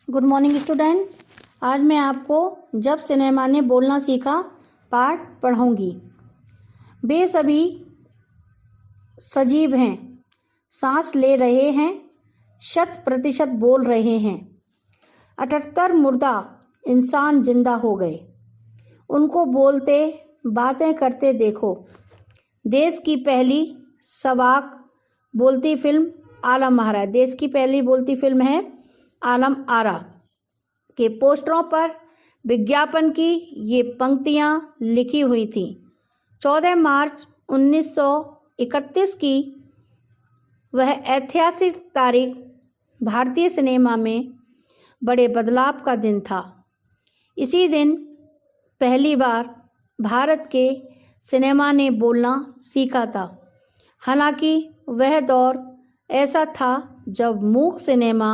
Good morning student. आज मैं आपको जब सिनेमा ने बोलना सीखा पाठ पढ़ाऊंगी। वे सभी सजीव हैं, सांस ले रहे हैं, 100% बोल रहे हैं। 78 मुर्दा इंसान जिंदा हो गए, उनको बोलते बातें करते देखो। देश की पहली सबाक बोलती फिल्म आलम आरा। देश की पहली बोलती फिल्म है आलम आरा। के पोस्टरों पर विज्ञापन की ये पंक्तियां लिखी हुई थीं। 14 मार्च 1931 की वह ऐतिहासिक तारीख भारतीय सिनेमा में बड़े बदलाव का दिन था। इसी दिन पहली बार भारत के सिनेमा ने बोलना सीखा था। हालांकि वह दौर ऐसा था जब मूक सिनेमा,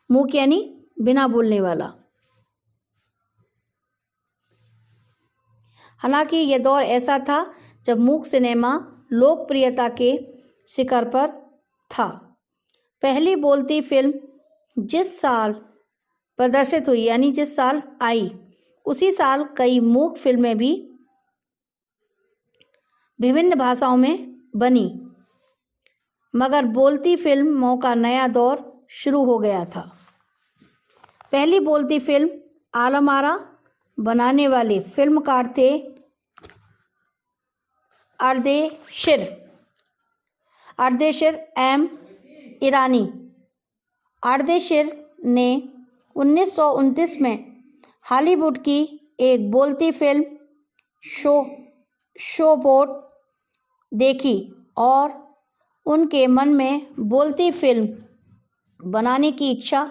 मूक यानी बिना बोलने वाला, हालांकि यह दौर ऐसा था जब मूक सिनेमा लोकप्रियता के शिखर पर था। पहली बोलती फिल्म जिस साल प्रदर्शित हुई यानी जिस साल आई, उसी साल कई मूक फिल्में भी विभिन्न भाषाओं में बनी, मगर बोलती फिल्मों का नया दौर शुरू हो गया था। पहली बोलती फिल्म आलम आरा बनाने वाले फिल्मकार थे अर्देशीर एम ईरानी। अर्देशीर ने 1929 में हॉलीवुड की एक बोलती फिल्म शोबोट देखी और उनके मन में बोलती फिल्म बनाने की इच्छा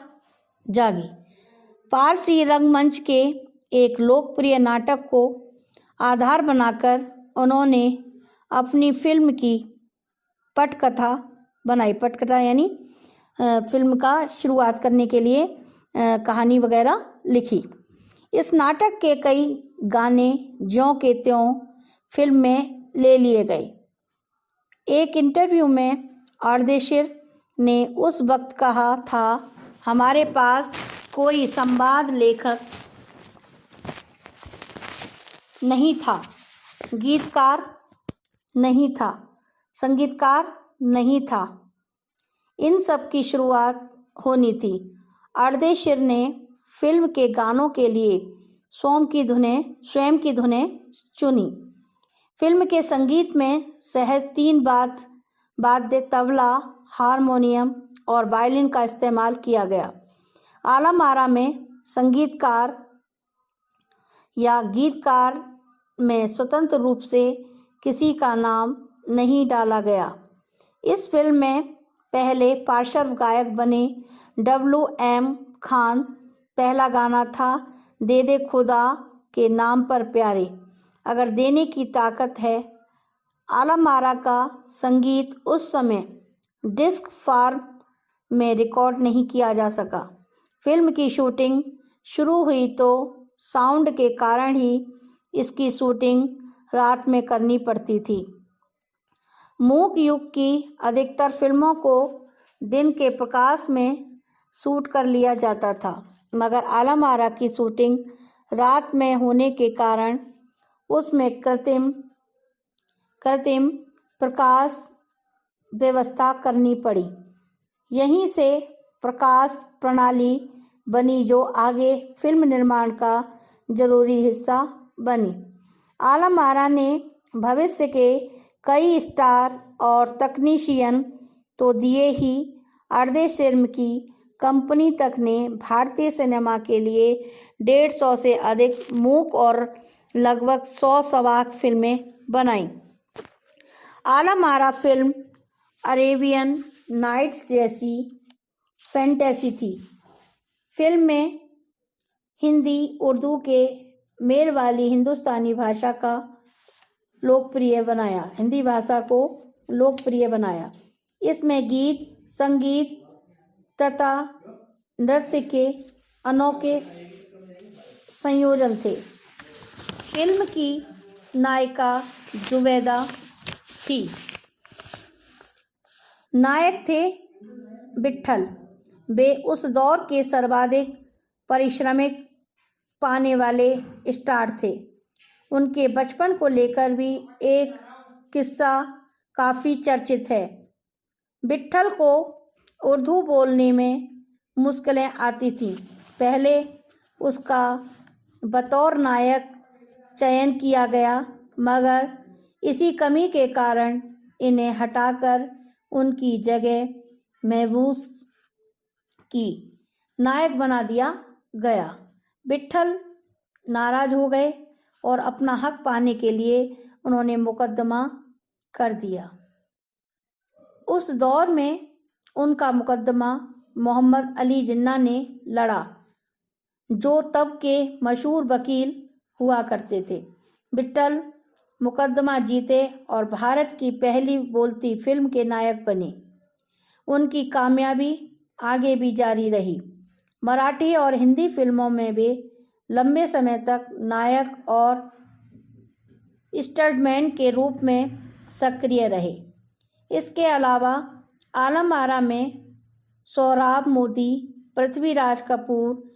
जागी। फारसी रंगमंच के एक लोकप्रिय नाटक को आधार बनाकर उन्होंने अपनी फिल्म की पटकथा बनाई। पटकथा यानी फिल्म का शुरुआत करने के लिए कहानी वगैरह लिखी। इस नाटक के कई गाने ज्यों के त्यों फिल्म में ले लिए गए। एक इंटरव्यू में अर्देशीर ने उस वक्त कहा था, हमारे पास कोई संवाद लेखक नहीं था, गीतकार नहीं था, संगीतकार नहीं था, इन सब की शुरुआत होनी थी। अर्देशीर ने फिल्म के गानों के लिए स्वयं की धुनें चुनी। फिल्म के संगीत में सहज 3 वाद्य तबला, हारमोनियम और वायलिन का इस्तेमाल किया गया। आलम आरा में संगीतकार या गीतकार में स्वतंत्र रूप से किसी का नाम नहीं डाला गया। इस फिल्म में पहले पार्श्व गायक बने WM खान। पहला गाना था दे दे खुदा के नाम पर प्यारे, अगर देने की ताकत है। आलम आरा का संगीत उस समय डिस्क फॉर्म में रिकॉर्ड नहीं किया जा सका। फिल्म की शूटिंग शुरू हुई तो साउंड के कारण ही इसकी शूटिंग रात में करनी पड़ती थी। मूक युग की अधिकतर फिल्मों को दिन के प्रकाश में शूट कर लिया जाता था, मगर आलम आरा की शूटिंग रात में होने के कारण उसमें कृत्रिम प्रकाश व्यवस्था करनी पड़ी। यहीं से प्रकाश प्रणाली बनी जो आगे फिल्म निर्माण का जरूरी हिस्सा बनी। आलम आरा ने भविष्य के कई स्टार और तकनीशियन तो दिए ही, अर्देशीर की कंपनी तक ने भारतीय सिनेमा के लिए 150 से अधिक मूक और लगभग 100 सबाक फिल्में बनाई। Alam Ara film Arabian nights जैसी फैंटेसी थी। फिल्म में हिंदी उर्दू के मेल वाली हिंदी भाषा को लोकप्रिय बनाया। इसमें गीत, संगीत तथा नृत्य के अनोखे संयोजन थे। फिल्म की नायिका जुबैदा थी। नायक थे विट्ठल। वे उस दौर के सर्वाधिक पारिश्रमिक पाने वाले स्टार थे। उनके बचपन को लेकर भी एक किस्सा काफ़ी चर्चित है। विट्ठल को उर्दू बोलने में मुश्किलें आती थीं। पहले उसका बतौर नायक चयन किया गया, मगर इसी कमी के कारण इन्हें हटाकर उनकी जगह महबूस की नायक बना दिया गया। विट्ठल नाराज हो गए और अपना हक पाने के लिए उन्होंने मुकदमा कर दिया। उस दौर में उनका मुकदमा मोहम्मद अली जिन्ना ने लड़ा, जो तब के मशहूर वकील हुआ करते थे। विट्ठल मुकदमा जीते और भारत की पहली बोलती फिल्म के नायक बने। उनकी कामयाबी आगे भी जारी रही। मराठी और हिंदी फिल्मों में वे लंबे समय तक नायक और स्टंटमैन के रूप में सक्रिय रहे। इसके अलावा आलम आरा में सोहराब मोदी, पृथ्वीराज कपूर,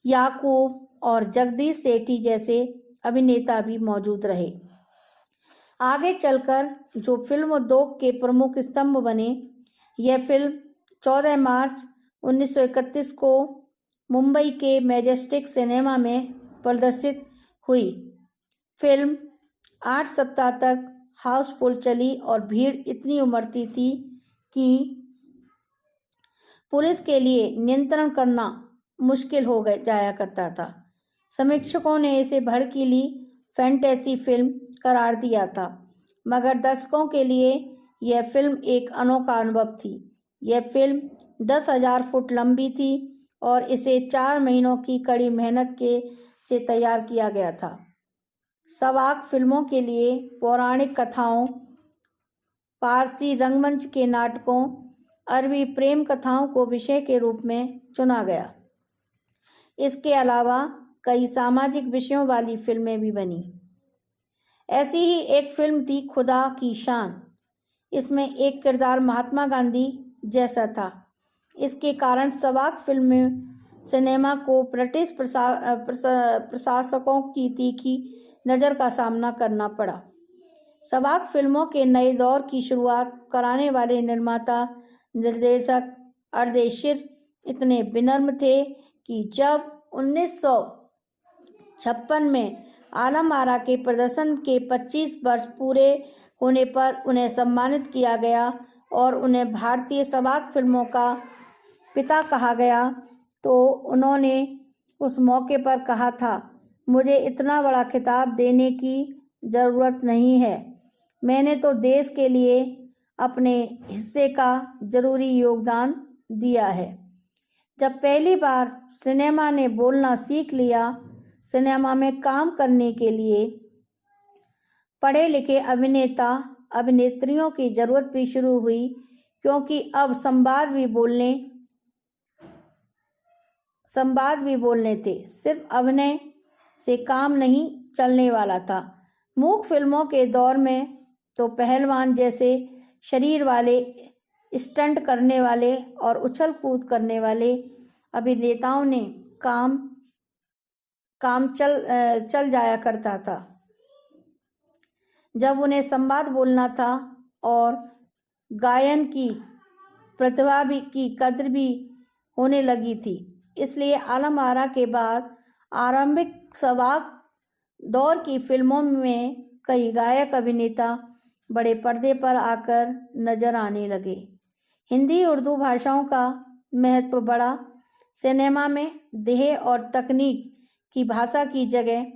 याकूब और जगदीश सेठी जैसे अभिनेता भी मौजूद रहे। आगे चलकर जो फिल्म उद्योग के प्रमुख स्तंभ बने, यह फिल्म 14 मार्च 1931 को मुंबई के मैजेस्टिक सिनेमा में प्रदर्शित हुई। फिल्म 8 सप्ताह तक हाउसफुल चली और भीड़ इतनी उमड़ती थी कि पुलिस के लिए नियंत्रण करना मुश्किल हो जाया करता था। समीक्षकों ने इसे भड़कीली फैंटेसी फिल्म करार दिया था, मगर दर्शकों के लिए यह फिल्म एक अनोखा अनुभव थी। यह फिल्म 10,000 फुट लंबी थी और इसे 4 महीनों की कड़ी मेहनत से तैयार किया गया था। सवाक फिल्मों के लिए पौराणिक कथाओं, पारसी रंगमंच के नाटकों, अरबी प्रेम कथाओं को विषय के रूप में चुना गया। इसके अलावा कई सामाजिक विषयों वाली फिल्में भी बनी। ऐसी ही एक फिल्म थी खुदा की शान। इसमें एक किरदार महात्मा गांधी जैसा था। इसके कारण सवाक फिल्म सिनेमा को ब्रिटिश प्रशासकों की तीखी नज़र का सामना करना पड़ा। सवाक फिल्मों के नए दौर की शुरुआत कराने वाले निर्माता निर्देशक अर्देशीर इतने विनम्र थे कि जब 1956 में आलम आरा के प्रदर्शन के 25 वर्ष पूरे होने पर उन्हें सम्मानित किया गया और उन्हें भारतीय सवाक फिल्मों का पिता कहा गया, तो उन्होंने उस मौके पर कहा था, मुझे इतना बड़ा खिताब देने की ज़रूरत नहीं है। मैंने तो देश के लिए अपने हिस्से का ज़रूरी योगदान दिया है। जब पहली बार सिनेमा ने बोलना सीख लिया, सिनेमा में काम करने के लिए पढ़े लिखे अभिनेता अभिनेत्रियों की ज़रूरत भी शुरू हुई, क्योंकि अब संवाद भी बोलने थे। सिर्फ अभिनय से काम नहीं चलने वाला था। मूक फिल्मों के दौर में तो पहलवान जैसे शरीर वाले, स्टंट करने वाले और उछल कूद करने वाले अभिनेताओं ने काम चल जाया करता था। जब उन्हें संवाद बोलना था और गायन की प्रतिभा की कद्र भी होने लगी थी। इसलिए आलम आरा के बाद आरंभिक सवाक दौर की फिल्मों में कई गायक अभिनेता बड़े पर्दे पर आकर नजर आने लगे। हिंदी उर्दू भाषाओं का महत्व बढ़ा। सिनेमा में देह और तकनीक की भाषा की जगह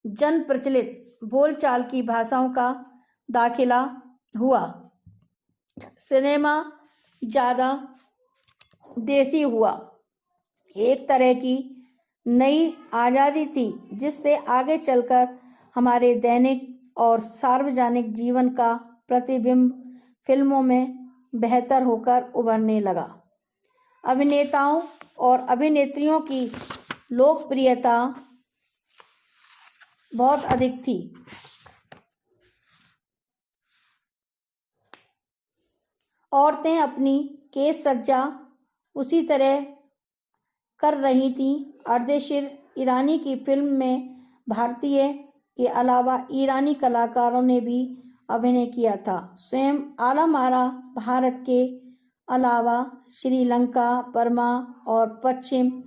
जन प्रचलित बोलचाल की भाषाओं का दाखिला हुआ। सिनेमा ज़्यादा देसी हुआ। एक तरह की नई आज़ादी थी, जिससे आगे चलकर हमारे दैनिक और सार्वजनिक जीवन का प्रतिबिंब फिल्मों में बेहतर होकर उभरने लगा। अभिनेताओं और अभिनेत्रियों की लोकप्रियता बहुत अधिक थी। औरतें अपनी केश सज्जा उसी तरह कर रही थीं। अर्देशीर ईरानी की फिल्म में भारतीय के अलावा ईरानी कलाकारों ने भी अभिनय किया था। स्वयं आलम आरा भारत के अलावा श्रीलंका, बर्मा और पश्चिम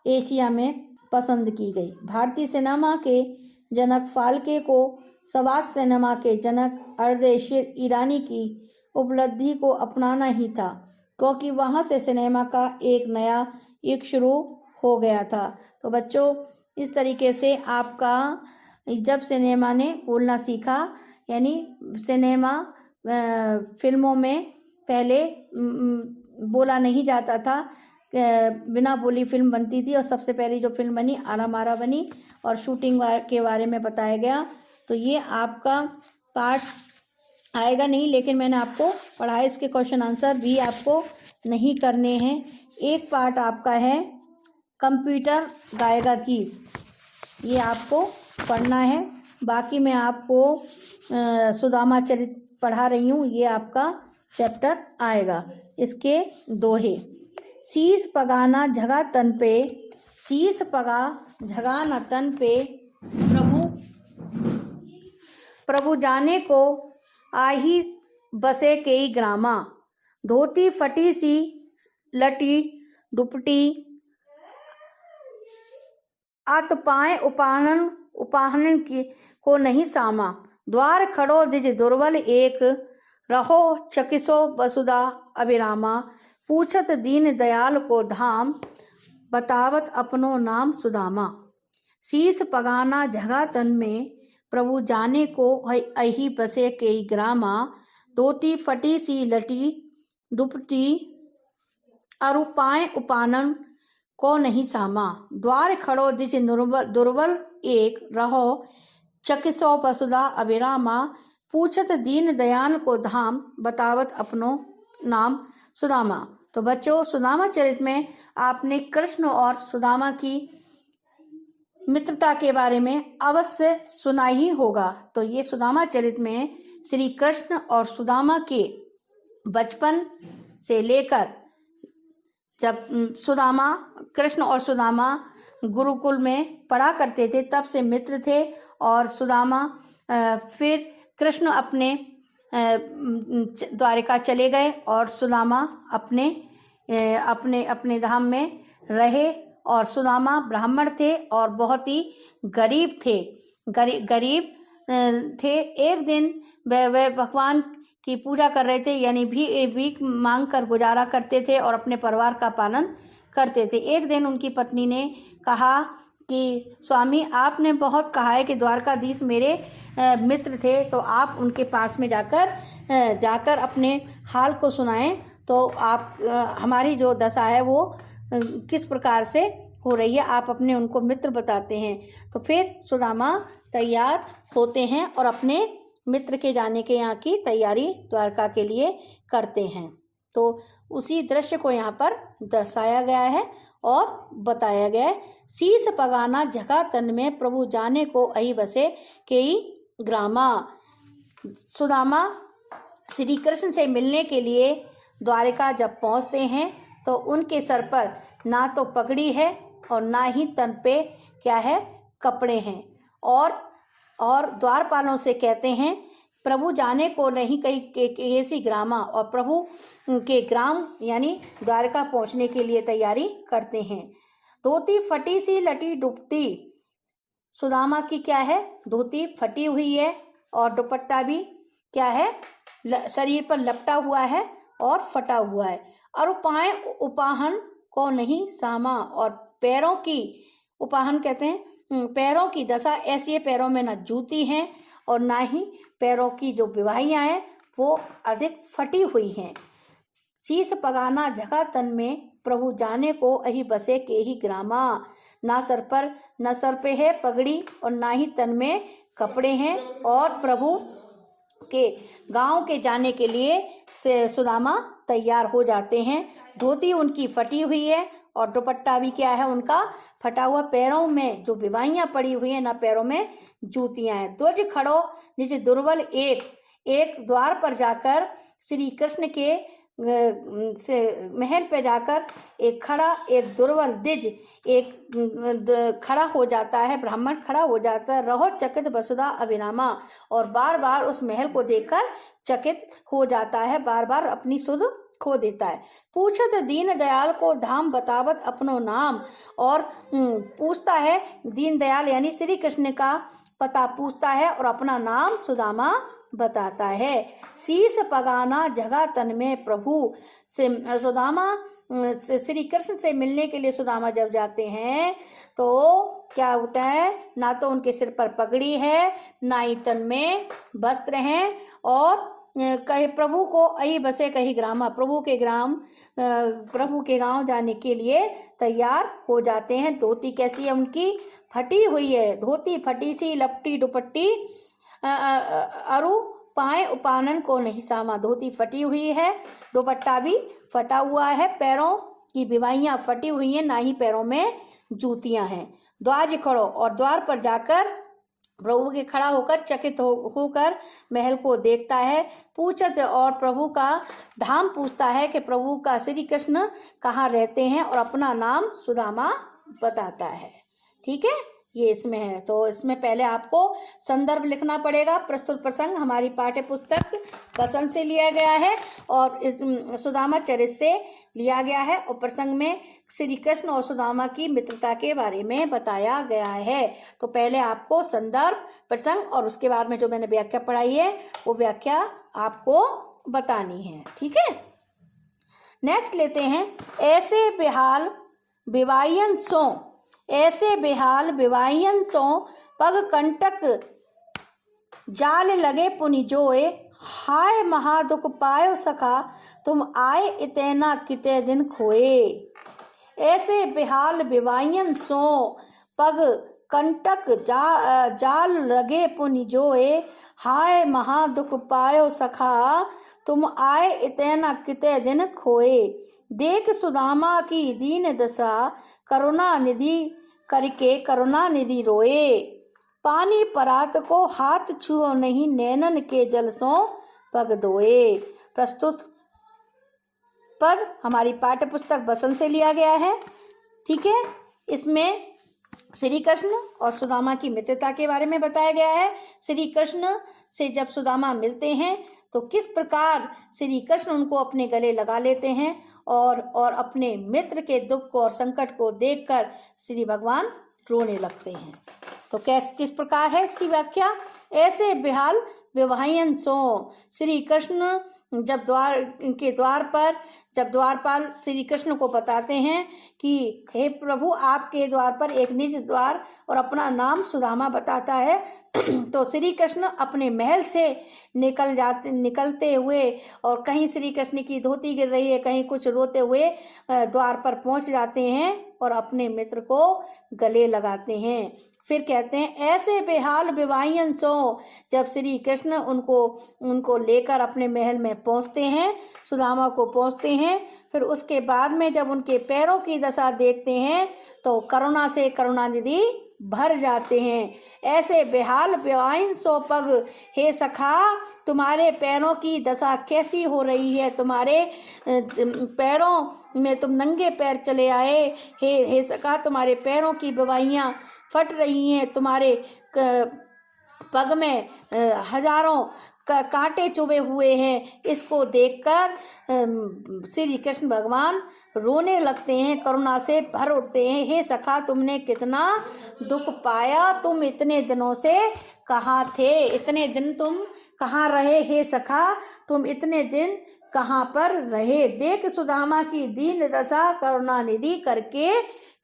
एशिया में पसंद की गई। भारतीय सिनेमा के जनक फाल्के को सबाक सिनेमा के जनक अर्देशीर ईरानी की उपलब्धि को अपनाना ही था, क्योंकि वहाँ से सिनेमा का एक नया युग शुरू हो गया था। तो बच्चों, इस तरीके से आपका जब सिनेमा ने बोलना सीखा, यानी सिनेमा फिल्मों में पहले बोला नहीं जाता था, बिना बोली फिल्म बनती थी और सबसे पहली जो फिल्म बनी आलम आरा बनी और शूटिंग के बारे में बताया गया। तो ये आपका पार्ट आएगा नहीं, लेकिन मैंने आपको पढ़ाया, इसके क्वेश्चन आंसर भी आपको नहीं करने हैं। एक पार्ट आपका है कंप्यूटर गाएगा गीत, ये आपको पढ़ना है। बाकी मैं आपको सुदामा चरित पढ़ा रही हूँ, ये आपका चैप्टर आएगा। इसके दोहे। शीश पगाना झगा तन पे, शीश पगा झगा न तन पे, प्रभु जाने को आही बसे केई ग्रामा। धोती फटी सी लटी दुपटी, अत पाए उपाहनन की को नहीं सामा। द्वार खड़ो दिज दुर्बल एक, रहो चकिसो वसुधा अभिरामा। पूछत दीन दयाल को धाम, बतावत अपनो नाम सुदामा। शीश पगाना झगा तन में, प्रभु जाने को अही बसे केई ग्रामा। धोती फटी सी लटी दुपटी, अरु पाए उपानन को नहीं सामा। द्वार खड़ो दिज दुर्बल एक, रहो चकिसो वसुधा अभिरामा। पूछत दीन दयाल को धाम, बतावत अपनो नाम सुदामा। तो बच्चों, सुदामा चरित में आपने कृष्ण और सुदामा की मित्रता के बारे में अवश्य सुना ही होगा। तो ये सुदामा चरित में श्री कृष्ण और सुदामा के बचपन से लेकर जब कृष्ण और सुदामा गुरुकुल में पढ़ा करते थे, तब से मित्र थे। और सुदामा फिर कृष्ण अपने द्वारिका चले गए और सुदामा अपने धाम में रहे। और सुदामा ब्राह्मण थे और बहुत ही गरीब थे। एक दिन वे भगवान की पूजा कर रहे थे, यानी भीख मांग कर गुजारा करते थे और अपने परिवार का पालन करते थे। एक दिन उनकी पत्नी ने कहा कि स्वामी, आपने बहुत कहा है कि द्वारकाधीश मेरे मित्र थे, तो आप उनके पास में जाकर अपने हाल को सुनाएं, तो आप हमारी जो दशा है वो किस प्रकार से हो रही है, आप अपने उनको मित्र बताते हैं। तो फिर सुदामा तैयार होते हैं और अपने मित्र के जाने के यहाँ की तैयारी द्वारका के लिए करते हैं। तो उसी दृश्य को यहाँ पर दर्शाया गया है और बताया गया है। शीश पगाना झगा तन में, प्रभु जाने को अहि बसे केई ग्रामा। सुदामा श्री कृष्ण से मिलने के लिए द्वारिका जब पहुँचते हैं तो उनके सर पर ना तो पगड़ी है और ना ही तन पे क्या है, कपड़े हैं। और द्वारपालों से कहते हैं, प्रभु जाने को नहीं कहीं ऐसी ग्रामा, और प्रभु के ग्राम यानी द्वारका पहुंचने के लिए तैयारी करते हैं। धोती फटी सी लटी दुपट्टी, सुदामा की क्या है, धोती फटी हुई है और दुपट्टा भी क्या है, शरीर पर लपटा हुआ है और फटा हुआ है। और पाए उपाहन को नहीं सामा, और पैरों की, उपाहन कहते हैं पैरों की दशा ऐसी है, पैरों में न जूती हैं और ना ही पैरों की जो विवाहियाँ हैं वो अधिक फटी हुई हैं। शीश पगाना झगा तन में, प्रभु जाने को अहि बसे के ही ग्रामा। ना सर पे है पगड़ी और ना ही तन में कपड़े हैं, और प्रभु के गांव के जाने के लिए सुदामा तैयार हो जाते हैं। धोती उनकी फटी हुई है और दुपट्टा भी क्या है उनका फटा हुआ। पैरों में जो विवाहियाँ पड़ी हुई हैं, ना पैरों में जूतियाँ हैं। ध्वज खड़ो निज दुर्बल एक, द्वार पर जाकर श्री कृष्ण के से महल पे जाकर एक खड़ा, एक दुर्बल द्विज, एक खड़ा हो जाता है, ब्राह्मण खड़ा हो जाता है, रहो चकित वसुधा अभिरामा, और बार बार उस महल को देखकर चकित हो जाता है, बार बार अपनी सुध खो देता है। पूछत दीन दयाल को धाम बतावत अपनो नाम, और पूछता है दीन दयाल यानी श्री कृष्ण का पता पूछता है और अपना नाम सुदामा बताता है। शीस पगाना जगह तन में प्रभु से सुदामा श्री कृष्ण से मिलने के लिए सुदामा जब जाते हैं तो क्या होता है, ना तो उनके सिर पर पगड़ी है, ना ही तन में वस्त्र हैं, और कहे प्रभु को अहि बसे कही ग्रामा, प्रभु के गांव जाने के लिए तैयार हो जाते हैं। धोती कैसी है उनकी, फटी हुई है, धोती फटी सी, लपटी दुपट्टी अरु पाए उपानन को नहीं सामा, धोती फटी हुई है, दुपट्टा भी फटा हुआ है, पैरों की बिवाइयाँ फटी हुई हैं, ना ही पैरों में जूतियां हैं। द्वार खड़ो, और द्वार पर जाकर प्रभु के खड़ा होकर चकित होकर महल को देखता है। पूछत और प्रभु का धाम पूछता है कि प्रभु का श्री कृष्ण कहाँ रहते हैं, और अपना नाम सुदामा बताता है। ठीक है, ये इसमें है। तो इसमें पहले आपको संदर्भ लिखना पड़ेगा। प्रस्तुत प्रसंग हमारी पाठ्य पुस्तक बसंत से लिया गया है और इस सुदामा चरित से लिया गया है, और प्रसंग में श्री कृष्ण और सुदामा की मित्रता के बारे में बताया गया है। तो पहले आपको संदर्भ, प्रसंग और उसके बाद में जो मैंने व्याख्या पढ़ाई है वो व्याख्या आपको बतानी है। ठीक है, नेक्स्ट लेते हैं। ऐसे बेहाल विवायन सो, ऐसे बेहाल विवायन सो पग कंटक जाल लगे पुनि जोए, हाय महादुख पायो सखा तुम आए इतना किते दिन खोए। ऐसे बेहाल विवायन सो पग कंटक जाल लगे पुनि जोए, हाय महादुख पायो सखा तुम आए इतना किते दिन खोए। देख सुदामा की दीन दशा करुणा निधि करके करुणा निधि रोए, पानी परात को हाथ छुओ नहीं नैनन के जल सो पग धोए। प्रस्तुत पद हमारी पाठ्य पुस्तक बसंत से लिया गया है। ठीक है, इसमें श्री कृष्ण और सुदामा की मित्रता के बारे में बताया गया है। श्री कृष्ण से जब सुदामा मिलते हैं तो किस प्रकार श्री कृष्ण उनको अपने गले लगा लेते हैं, और अपने मित्र के दुख को और संकट को देखकर श्री भगवान रोने लगते हैं। तो किस प्रकार है इसकी व्याख्या। ऐसे बेहाल विवाहयन सो, श्री कृष्ण जब द्वारपाल श्री कृष्ण को बताते हैं कि हे प्रभु आपके द्वार पर एक निज द्वार, और अपना नाम सुदामा बताता है तो श्री कृष्ण अपने महल से निकलते हुए, और कहीं श्री कृष्ण की धोती गिर रही है, कहीं कुछ रोते हुए द्वार पर पहुंच जाते हैं और अपने मित्र को गले लगाते हैं। फिर कहते हैं ऐसे बेहाल विवाहियन सो, जब श्री कृष्ण उनको लेकर अपने महल में पहुंचते हैं, सुदामा को पहुंचते हैं, फिर उसके बाद में जब उनके पैरों की दशा देखते हैं तो करुणा से करुणानिधि भर जाते हैं। ऐसे बेहाल विवाहियन सो पग, हे सखा तुम्हारे पैरों की दशा कैसी हो रही है, तुम्हारे पैरों में तुम नंगे पैर चले आए, हे सखा तुम्हारे पैरों की विवाहियाँ फट रही हैं, तुम्हारे पग में हजारों कांटे चुभे हुए हैं। इसको देखकर श्री कृष्ण भगवान रोने लगते हैं, करुणा से भर उठते हैं। हे सखा तुमने कितना दुख पाया, तुम इतने दिनों से कहाँ थे, इतने दिन तुम कहाँ रहे, हे सखा तुम इतने दिन कहाँ पर रहे। देख सुदामा की दीन दशा करुणानिधि करके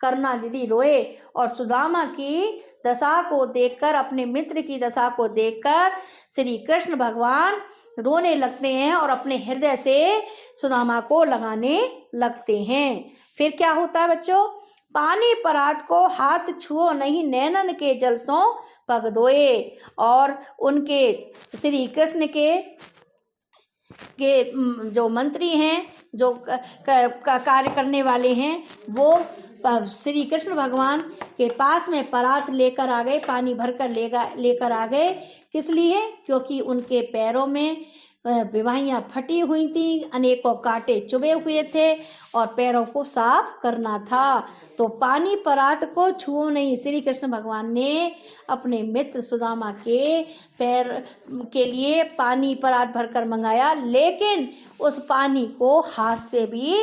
करुणानिधि रोए, और सुदामा की दशा को देखकर, अपने मित्र की दशा को देखकर श्री कृष्ण भगवान रोने लगते हैं और अपने हृदय से सुदामा को लगाने लगते हैं। फिर क्या होता है बच्चों, पानी परात को हाथ छुओ नहीं नैनन के जल सो पग धोए। और उनके श्री कृष्ण के जो मंत्री हैं, जो कार्य करने वाले हैं, वो श्री कृष्ण भगवान के पास में परात लेकर आ गए, पानी भरकर लेकर आ गए। किस लिए? क्योंकि उनके पैरों में विवाहियाँ फटी हुई थी, अनेकों कांटे चुभे हुए थे और पैरों को साफ करना था। तो पानी परात को छुओ नहीं। श्री कृष्ण भगवान ने अपने मित्र सुदामा के पैर के लिए पानी परात भरकर मंगाया, लेकिन उस पानी को हाथ से भी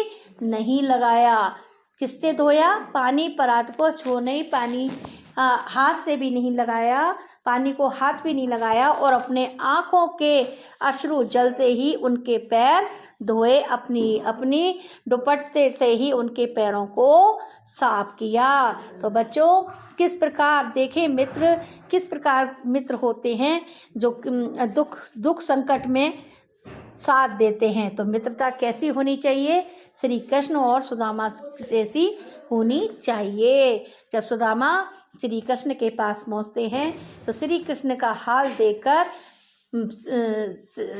नहीं लगाया। किससे धोया? पानी परात को छुओ नहीं, पानी हाथ से भी नहीं लगाया, पानी को हाथ भी नहीं लगाया और अपने आँखों के अश्रु जल से ही उनके पैर धोए, अपनी दुपट्टे से ही उनके पैरों को साफ किया। तो बच्चों, किस प्रकार देखें मित्र, किस प्रकार मित्र होते हैं जो दुख संकट में साथ देते हैं। तो मित्रता कैसी होनी चाहिए? श्री कृष्ण और सुदामा जैसी होनी चाहिए। जब सुदामा श्री कृष्ण के पास पहुँचते हैं तो श्री कृष्ण का हाल देखकर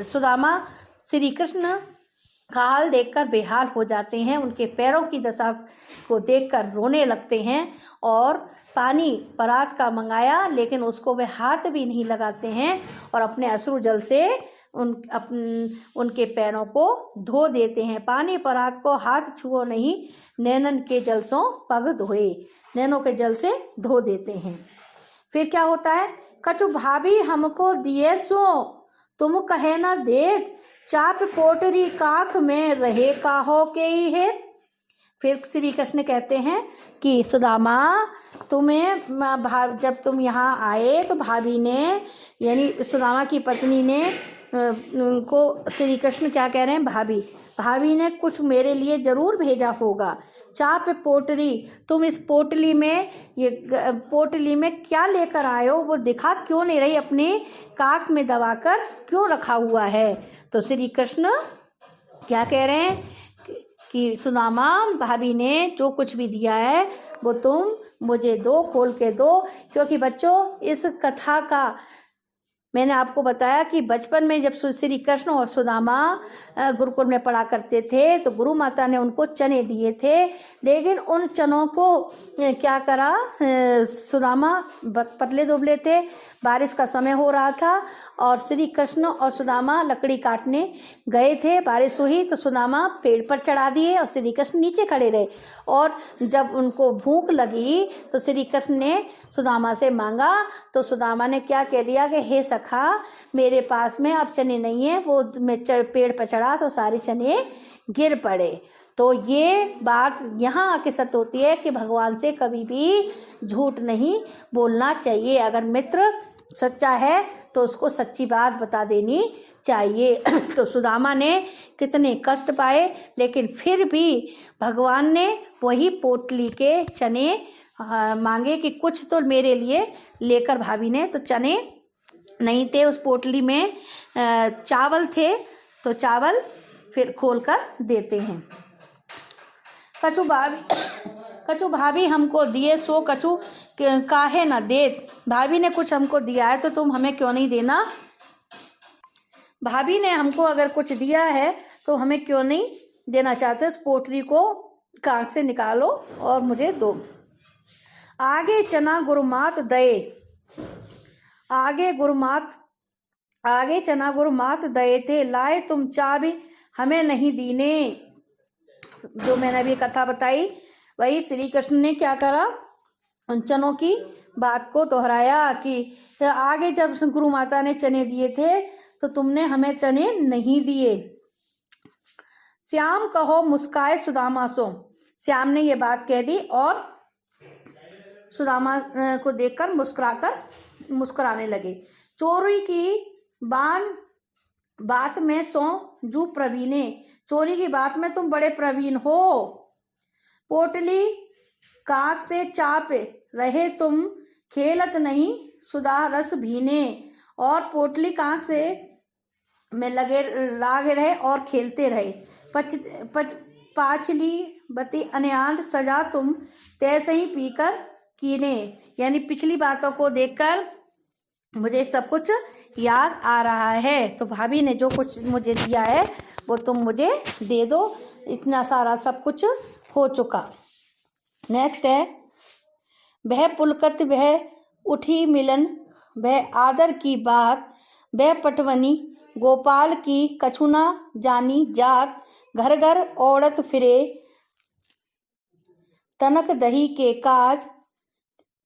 सुदामा श्री कृष्ण का हाल देखकर बेहाल हो जाते हैं। उनके पैरों की दशा को देखकर रोने लगते हैं और पानी परात का मंगाया, लेकिन उसको वे हाथ भी नहीं लगाते हैं और अपने अश्रु जल से उनके पैरों को धो देते हैं। पानी परात को हाथ छुओ नहीं, नैनन के जल सो पग धोए। नैनों के जल से धो देते हैं। फिर क्या होता है? कछु भाभी हमको दिए सो तुम कहे न देत, चाप पोटरी काख में रहे काहो के ही हेत। फिर श्री कृष्ण कहते हैं कि सुदामा, तुम्हें जब तुम यहाँ आए तो भाभी ने, यानी सुदामा की पत्नी ने को श्री कृष्ण क्या कह रहे हैं? भाभी ने कुछ मेरे लिए जरूर भेजा होगा। चाप पोटरी, तुम इस पोटली में क्या लेकर आए हो? वो दिखा क्यों नहीं रही? अपने काख में दबाकर क्यों रखा हुआ है? तो श्री कृष्ण क्या कह रहे हैं कि सुदामा, भाभी ने जो कुछ भी दिया है वो तुम मुझे दो, खोल के दो। क्योंकि बच्चों, इस कथा का मैंने आपको बताया कि बचपन में जब श्री कृष्ण और सुदामा गुरुकुल में पढ़ा करते थे तो गुरु माता ने उनको चने दिए थे, लेकिन उन चनों को क्या करा, सुदामा पतले दुबले थे, बारिश का समय हो रहा था और श्री कृष्ण और सुदामा लकड़ी काटने गए थे। बारिश हुई तो सुदामा पेड़ पर चढ़ा दिए और श्री कृष्ण नीचे खड़े रहे। और जब उनको भूख लगी तो श्री कृष्ण ने सुदामा से मांगा, तो सुदामा ने क्या कह दिया कि हे सखा, मेरे पास में अब चने नहीं है। वो मैं पेड़ पर चढ़ा तो सारे चने गिर पड़े। तो ये बात यहाँ आके सत्य होती है कि भगवान से कभी भी झूठ नहीं बोलना चाहिए। अगर मित्र सच्चा है तो उसको सच्ची बात बता देनी चाहिए। तो सुदामा ने कितने कष्ट पाए, लेकिन फिर भी भगवान ने वही पोटली के चने मांगे कि कुछ तो मेरे लिए लेकर। भाभी ने तो चने नहीं थे उस पोटली में, चावल थे, तो चावल फिर खोलकर देते हैं। कछु भाभी हमको दिए सो कछु काहे न देत। भाभी ने कुछ हमको दिया है तो तुम हमें क्यों नहीं देना? भाभी ने हमको अगर कुछ दिया है तो हमें क्यों नहीं देना चाहते? उस पोटली को कांच से निकालो और मुझे दो। आगे चना गुरुमात दए, आगे चना गुरुमात दए थे, लाए तुम चाबी हमें नहीं दीने। जो मैंने अभी कथा बताई, वही श्री कृष्ण ने क्या करा, उन चनों की बात को दोहराया कि आगे जब गुरु माता ने चने दिए थे तो तुमने हमें चने नहीं दिए। श्याम कहो मुस्काए सुदामा सो, श्याम ने ये बात कह दी और सुदामा को देखकर मुस्कुराने लगे। चोरी की बात में सो जू प्रवीणे, चोरी की बात में तुम बड़े प्रवीण हो। पोटली काक से चाप रहे तुम, खेलत नहीं सुधा रस भीने। और पोटली काक से में लागे रहे और खेलते रहे। पाछली बती अनयांत सजा तुम, तैसे ही पीकर कीने। यानी पिछली बातों को देखकर मुझे सब कुछ याद आ रहा है। तो भाभी ने जो कुछ मुझे दिया है वो तुम मुझे दे दो, इतना सारा सब कुछ हो चुका। नेक्स्ट है, वह पुलकत वह उठी मिलन, वह आदर की बात, वह पटवनी गोपाल की कछु न जानी जात, घर घर औरत फिरे तनक दही के काज,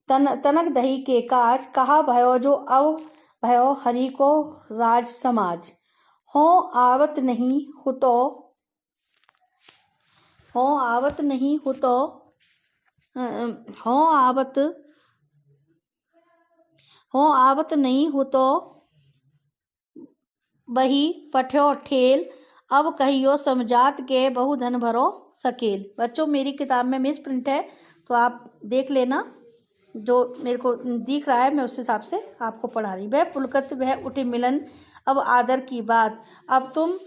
तनक दही के काज, कहा भयो जो अब भयो हरि को राज समाज। हो आवत नहीं हुतो, हो आवत नहीं हुतो, हो आवत नहीं हुतो, बही पठ्यो ठेल, अब कहियो समझात के बहु धन भरो सकेल। बच्चों मेरी किताब में मिस प्रिंट है तो आप देख लेना, जो मेरे को दिख रहा है मैं उस हिसाब से आपको पढ़ा रही। वह पुलकत वह उठे मिलन, अब आदर की बात, अब तुम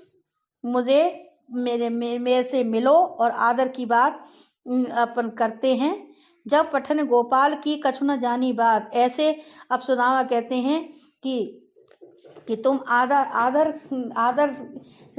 मुझे मेरे से मिलो और आदर की बात अपन करते हैं। जब पठन गोपाल की कछु न जानी बात, ऐसे अब सुदामा कहते हैं कि तुम आदर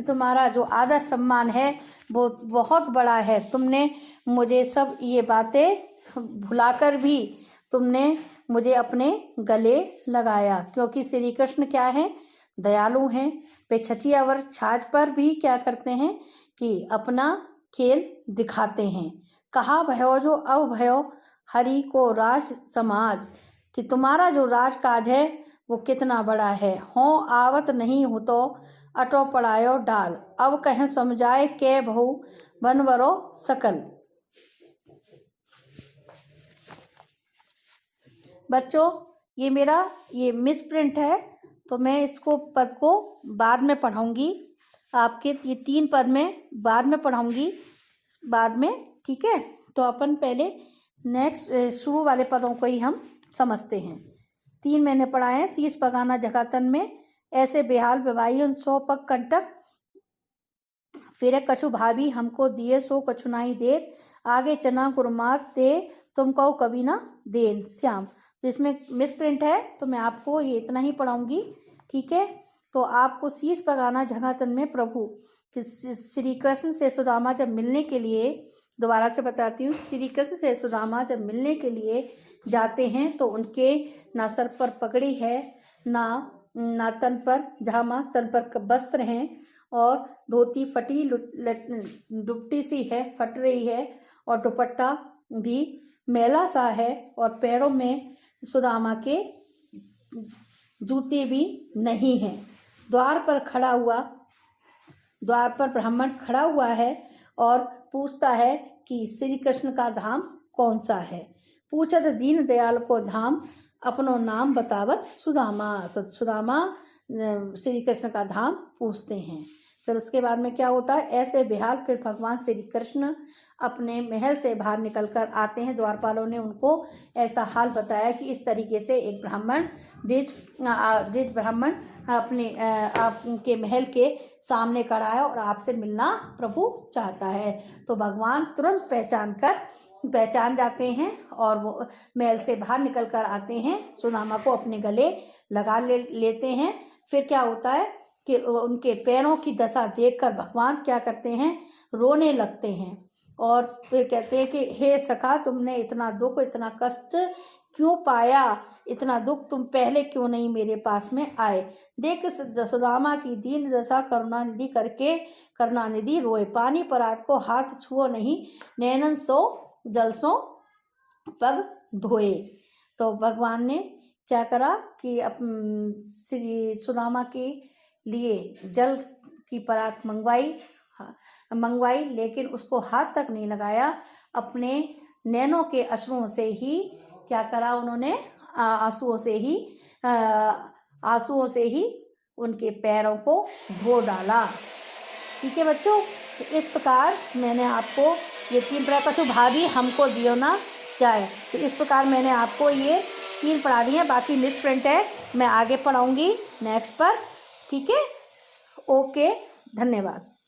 तुम्हारा जो आदर सम्मान है वो बहुत बड़ा है। तुमने मुझे सब ये बातें भुलाकर भी तुमने मुझे अपने गले लगाया, क्योंकि श्री कृष्ण क्या है, दयालु हैं। वे छठिया वर्ष छाछ पर भी क्या करते हैं कि अपना खेल दिखाते हैं। कहा भयो जो अब भयो हरि को राज समाज, कि तुम्हारा जो राजकाज है वो कितना बड़ा है। हो आवत नहीं हो तो अटो पड़ायो डाल, अब कहें समझाए के बहु बनवरो सकल। बच्चों ये मिस प्रिंट है तो मैं इसको पद को बाद में पढ़ाऊंगी, आपके ये 3 पद में बाद में पढ़ाऊंगी बाद में, ठीक है। तो अपन पहले नेक्स्ट शुरू वाले पदों को ही हम समझते हैं। 3 मैंने पढ़ाए हैं। शीश पगाना जगातन में, ऐसे बेहाल बेवाई उन 100 पग कंटक, फिर कछु भाभी हमको दिए सो कछु नाई देर, आगे चना गुरमात दे तुम कहो कभी ना देन श्याम। तो इसमें मिस प्रिंट है तो मैं आपको ये इतना ही पढ़ाऊंगी, ठीक है। तो आपको शीश पगाना जगातन में प्रभु श्री कृष्ण से सुदामा जब मिलने के लिए, दोबारा से बताती हूँ, श्री कृष्ण से सुदामा जब मिलने के लिए जाते हैं तो उनके ना सर पर पगड़ी है ना तन पर झामा, तन पर वस्त्र हैं और धोती फटी दुपट्टी सी है, फट रही है, और दुपट्टा भी मैला सा है, और पैरों में सुदामा के जूते भी नहीं हैं। द्वार पर ब्राह्मण खड़ा हुआ है और पूछता है कि श्री कृष्ण का धाम कौन सा है। पूछत दीन दयाल को धाम, अपनो नाम बतावत सुदामा। तो सुदामा श्री कृष्ण का धाम पूछते हैं। फिर उसके बाद में क्या होता है, ऐसे बेहाल फिर भगवान श्री कृष्ण अपने महल से बाहर निकलकर आते हैं। द्वारपालों ने उनको ऐसा हाल बताया कि इस तरीके से एक ब्राह्मण जिस ब्राह्मण आपके महल के सामने खड़ा है और आपसे मिलना प्रभु चाहता है। तो भगवान तुरंत पहचान जाते हैं और वो महल से बाहर निकल कर आते हैं, सुदामा को अपने गले लगा लेते हैं। फिर क्या होता है कि उनके पैरों की दशा देखकर भगवान क्या करते हैं, रोने लगते हैं और फिर कहते हैं कि हे सखा, तुमने इतना दुख इतना कष्ट क्यों पाया, इतना दुख तुम पहले क्यों नहीं मेरे पास में आए। देख सुदामा की दीन दशा करुणानिधि रोए, पानी परात को हाथ छुओ नहीं, नैनन सो जल सो पग धोए। तो भगवान ने क्या करा कि श्री सुदामा के लिए जल की परात मंगवाई, लेकिन उसको हाथ तक नहीं लगाया। अपने नैनों के आंसुओं से ही क्या करा उन्होंने, आंसुओं से ही उनके पैरों को धो डाला। ठीक है बच्चों, तो इस प्रकार मैंने आपको ये 3 प्रकार का भाभी हमको दियो ना जाए, तो इस प्रकार मैंने आपको ये 3 पढ़ा दी है। बाकी मिस प्रिंट है, मैं आगे पढ़ाऊंगी नेक्स्ट पर, ठीक है। ओके, धन्यवाद।